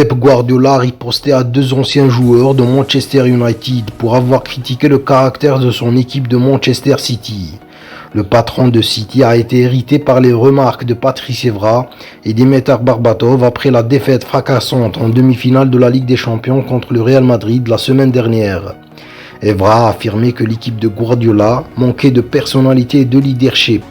Pep Guardiola ripostait à deux anciens joueurs de Manchester United pour avoir critiqué le caractère de son équipe de Manchester City. Le patron de City a été irrité par les remarques de Patrice Evra et Dimitar Berbatov après la défaite fracassante en demi-finale de la Ligue des Champions contre le Real Madrid la semaine dernière. Evra a affirmé que l'équipe de Guardiola manquait de personnalité et de leadership,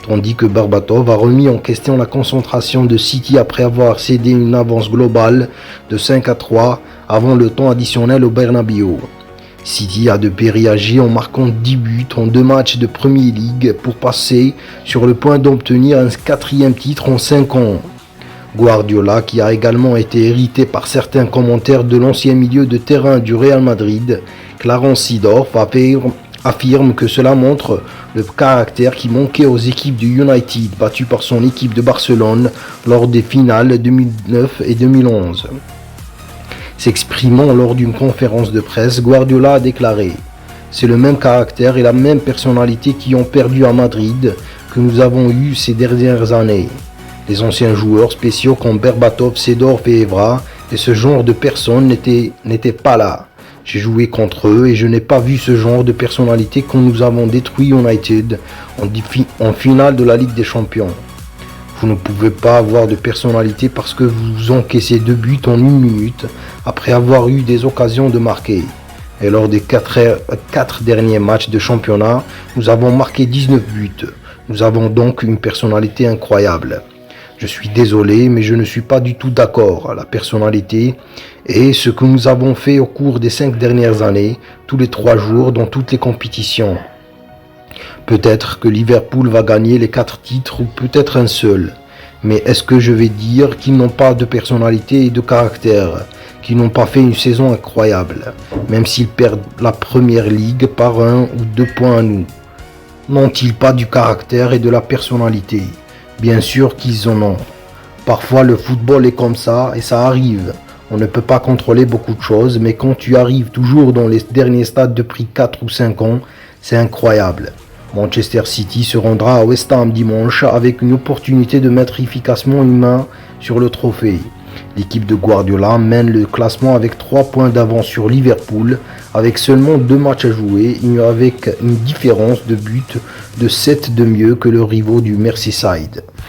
tandis que Berbatov a remis en question la concentration de City après avoir cédé une avance globale de 5-3 avant le temps additionnel au Bernabéu. City a depuis réagi en marquant 10 buts en 2 matchs de Premier League pour passer sur le point d'obtenir un 4e titre en 5 ans. Guardiola, qui a également été irrité par certains commentaires de l'ancien milieu de terrain du Real Madrid, Clarence Seedorf, affirme que cela montre le caractère qui manquait aux équipes du United battues par son équipe de Barcelone lors des finales 2009 et 2011. S'exprimant lors d'une conférence de presse, Guardiola a déclaré « C'est le même caractère et la même personnalité qui ont perdu à Madrid que nous avons eu ces dernières années. Les anciens joueurs spéciaux comme Berbatov, Seedorf et Evra et ce genre de personnes n'étaient pas là. J'ai joué contre eux et je n'ai pas vu ce genre de personnalité quand nous avons détruit United en finale de la Ligue des Champions. Vous ne pouvez pas avoir de personnalité parce que vous encaissez 2 buts en 1 minute après avoir eu des occasions de marquer. Et lors des 4 derniers matchs de championnat, nous avons marqué 19 buts. Nous avons donc une personnalité incroyable. Je suis désolé, mais je ne suis pas du tout d'accord. La personnalité est ce que nous avons fait au cours des 5 dernières années, tous les 3 jours dans toutes les compétitions. Peut-être que Liverpool va gagner les 4 titres ou peut-être un seul. Mais est-ce que je vais dire qu'ils n'ont pas de personnalité et de caractère, qu'ils n'ont pas fait une saison incroyable, même s'ils perdent la Première Ligue par 1 ou 2 points à nous? N'ont-ils pas du caractère et de la personnalité? Bien sûr qu'ils en ont. Parfois le football est comme ça et ça arrive. On ne peut pas contrôler beaucoup de choses, mais quand tu arrives toujours dans les derniers stades depuis 4 ou 5 ans, c'est incroyable. Manchester City se rendra à West Ham dimanche avec une opportunité de mettre efficacement une main sur le trophée. L'équipe de Guardiola mène le classement avec 3 points d'avance sur Liverpool, avec seulement 2 matchs à jouer, avec une différence de but de 7 de mieux que le rivaux du Merseyside.